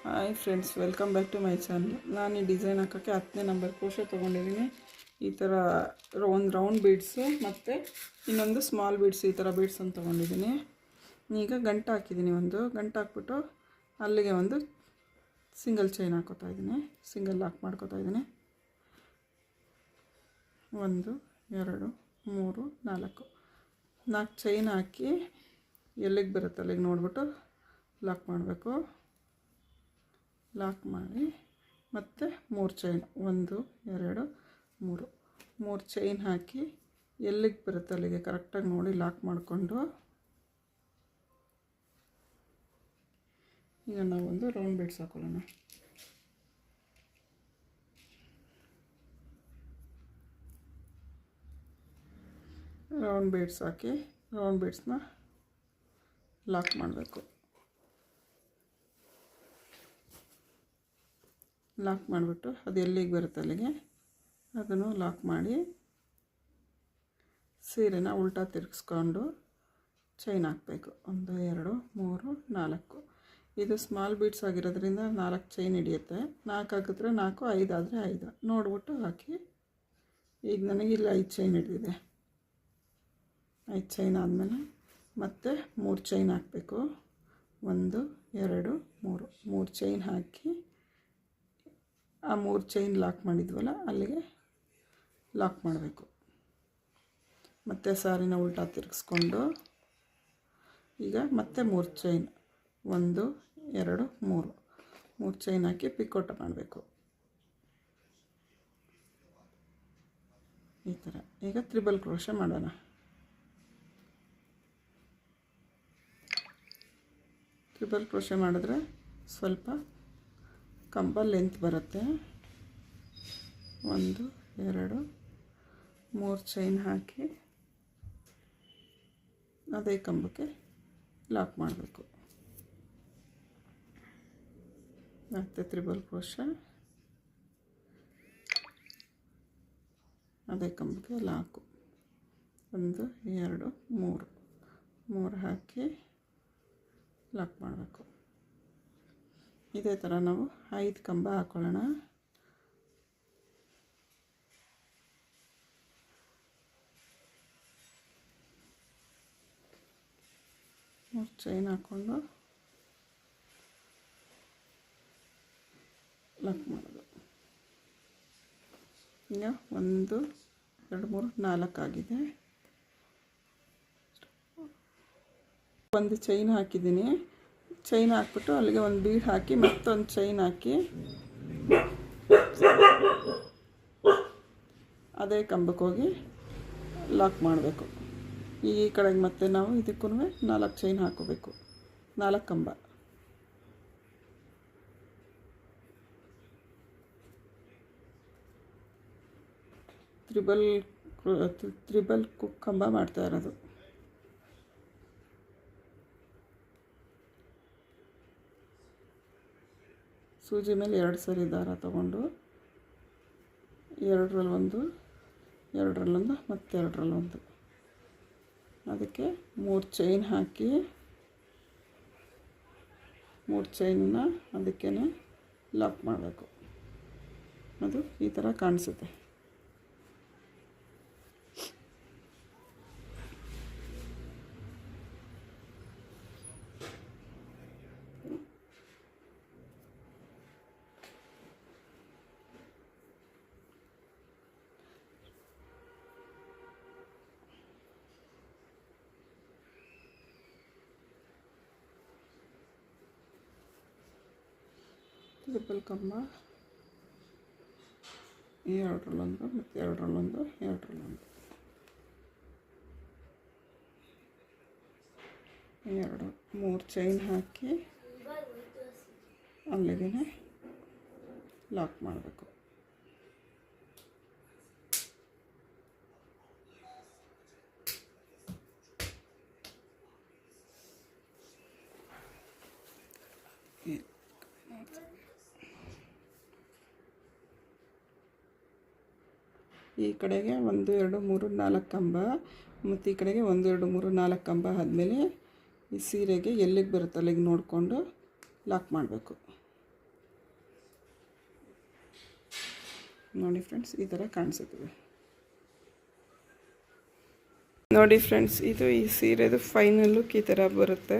Hi friends, welcome back to my channel. ನಾನು ಈ design ಹಾಕೋಕ್ಕೆ 10ನೇ ನಂಬರ್ ಕ್ರೋಶೆ ತೊಗೊಂಡಿದ್ದೀನಿ. ಈ ಥರ ಒಂದು ರೌಂಡ್ ಬೀಡ್ಸು ಮತ್ತು ಇನ್ನೊಂದು ಸ್ಮಾಲ್ ಬೀಡ್ಸ್, ಈ ಥರ ಬೀಡ್ಸನ್ನು ತೊಗೊಂಡಿದ್ದೀನಿ. ಈಗ ಗಂಟು ಹಾಕಿದ್ದೀನಿ. ಒಂದು ಗಂಟು ಹಾಕ್ಬಿಟ್ಟು ಅಲ್ಲಿಗೆ ಒಂದು ಸಿಂಗಲ್ ಚೈನ್ ಹಾಕೋತಾ ಇದ್ದೀನಿ. ಸಿಂಗಲ್ ಲಾಕ್ ಮಾಡ್ಕೋತಾ ಇದ್ದೀನಿ. 1 2 3 4 ಚೈನ್ ಹಾಕಿ ಎಲ್ಲಿಗೆ ಬರುತ್ತೆ ಅಲ್ಲಿಗೆ ನೋಡಿಬಿಟ್ಟು ಲಾಕ್ ಮಾಡಬೇಕು. ಲಾಕ್ ಮಾಡಿ ಮತ್ತು 3 ಚೈನ್ 1 2 3 ಚೈನ್ ಹಾಕಿ ಎಲ್ಲಿಗೆ ಬರುತ್ತೆ ಅಲ್ಲಿಗೆ ಕರೆಕ್ಟಾಗಿ ನೋಡಿ ಲಾಕ್ ಮಾಡಿಕೊಂಡು ಈಗ ನಾವು ಒಂದು ರೌಂಡ್ ಬೀಡ್ಸ್ ಹಾಕೊಳ್ಳೋಣ. ರೌಂಡ್ ಬೀಡ್ಸ್ ಹಾಕಿ ರೌಂಡ್ ಬೀಡ್ಸ್ನ ಲಾಕ್ ಮಾಡಬೇಕು. ಲಾಕ್ ಮಾಡಿಬಿಟ್ಟು ಅದು ಎಲ್ಲಿಗೆ ಬರುತ್ತೆ ಅಲ್ಲಿಗೆ ಅದನ್ನು ಲಾಕ್ ಮಾಡಿ ಸೀರೆನ ಉಲ್ಟಾ ತಿರುಗಿಸ್ಕೊಂಡು ಚೈನ್ ಹಾಕಬೇಕು. 1 2 3 4. ಇದು ಸ್ಮಾಲ್ ಬೀಡ್ಸ್ ಆಗಿರೋದ್ರಿಂದ 4 ಚೈನ್ ಹಿಡಿಯುತ್ತೆ. 4 ಹಾಕಿದ್ರೆ 4, 5 ಆದರೆ 5 ನೋಡ್ಬಿಟ್ಟು ಹಾಕಿ. ಈಗ ನನಗೆ ಇಲ್ಲಿ 5 ಚೈನ್ ಹಿಡಿದಿದೆ. 5 ಚೈನ್ ಆದಮೇಲೆ ಮತ್ತೆ 3 ಚೈನ್ ಹಾಕಬೇಕು. 1 2 3 ಚೈನ್ ಹಾಕಿ ಆ 3 ಚೈನ್ ಲಾಕ್ ಮಾಡಿದ್ವಲ್ಲ ಅಲ್ಲಿಗೆ ಲಾಕ್ ಮಾಡಬೇಕು. ಮತ್ತು ಸಾರಿನ ಉಲ್ಟಾ ತಿರುಗಿಸ್ಕೊಂಡು ಈಗ ಮತ್ತೆ 3 ಚೈನ್ 1 2 3 ಚೈನ್ ಹಾಕಿ ಪಿಕೋಟ ಮಾಡಬೇಕು. ಈ ಥರ ಈಗ ತ್ರಿಬಲ್ ಕ್ರೋಶೆ ಮಾಡೋಣ. ತ್ರಿಬಲ್ ಕ್ರೋಶೆ ಮಾಡಿದ್ರೆ ಸ್ವಲ್ಪ ಕಂಬ ಲೆಂತ್ ಬರುತ್ತೆ. 1 2 3 ಚೈನ್ ಹಾಕಿ ಅದೇ ಕಂಬಕ್ಕೆ ಲಾಕ್ ಮಾಡಬೇಕು. ಮತ್ತು ತ್ರಿಬಲ್ ಕ್ರೋಶೆ ಅದೇ ಕಂಬಕ್ಕೆ ಲಾಕು. 1 2 3 ಹಾಕಿ ಲಾಕ್ ಮಾಡಬೇಕು. ಇದೇ ಥರ ನಾವು 5 ಕಂಬ ಹಾಕೊಳ್ಳೋಣ. ಮೂರು ಚೈನ್ ಹಾಕ್ಕೊಂಡು ಲಾಕ್ ಮಾಡೋದು. ಈಗ 1 2 3 4 ಆಗಿದೆ. ಒಂದು ಚೈನ್ ಹಾಕಿದ್ದೀನಿ. ಚೈನ್ ಹಾಕ್ಬಿಟ್ಟು ಅಲ್ಲಿಗೆ ಒಂದು ಬೀಡ್ ಹಾಕಿ ಮತ್ತೊಂದು ಚೈನ್ ಹಾಕಿ ಅದೇ ಕಂಬಕ್ಕೆ ಹೋಗಿ ಲಾಕ್ ಮಾಡಬೇಕು. ಈ ಕಡೆಗೆ ಮತ್ತೆ ನಾವು ಇದಕ್ಕೂ 4 ಚೈನ್ ಹಾಕೋಬೇಕು. 4 ಕಂಬ. ತ್ರಿಬಲ್ ಕಂಬ ಮಾಡ್ತಾ ಇರೋದು. ಸೂಜಿ ಮೇಲೆ 2 ಸರಿ ದಾರ ತಗೊಂಡು 2ರಲ್ಲಿ 2ರಲ್ಲಿ ಮತ್ತು 2ರಲ್ಲಿ ಅದಕ್ಕೆ 3 ಚೈನ್ ಹಾಕಿ 3 ಚೈನನ್ನ ಅದಕ್ಕೇ ಲಾಕ್ ಮಾಡಬೇಕು. ಅದು ಈ ಥರ ಕಾಣಿಸುತ್ತೆ. ತ್ರಿಬಲ್ ಕಂಬ 2ರಲ್ಲಿ ಮತ್ತು 2ರಲ್ಲಿ 3 ಚೈನ್ ಹಾಕಿ ಅಲ್ಲಿಗೆ ಲಾಕ್ ಮಾಡಬೇಕು. ಈ ಕಡೆಗೆ 1 2 3 4 ಕಂಬ ಮತ್ತು ಈ ಕಡೆಗೆ 1 2 3 4 ಕಂಬ ಆದಮೇಲೆ ಈ ಸೀರೆಗೆ ಎಲ್ಲಿಗೆ ಬರುತ್ತೆ ಅಲ್ಲಿಗೆ ನೋಡಿಕೊಂಡು ಲಾಕ್ ಮಾಡಬೇಕು. ನೋಡಿ ಫ್ರೆಂಡ್ಸ್, ಈ ಥರ ಕಾಣಿಸುತ್ತದೆ. ನೋಡಿ ಫ್ರೆಂಡ್ಸ್, ಇದು ಈ ಸೀರೆದು ಫೈನಲ್ ಲುಕ್ ಈ ಥರ ಬರುತ್ತೆ.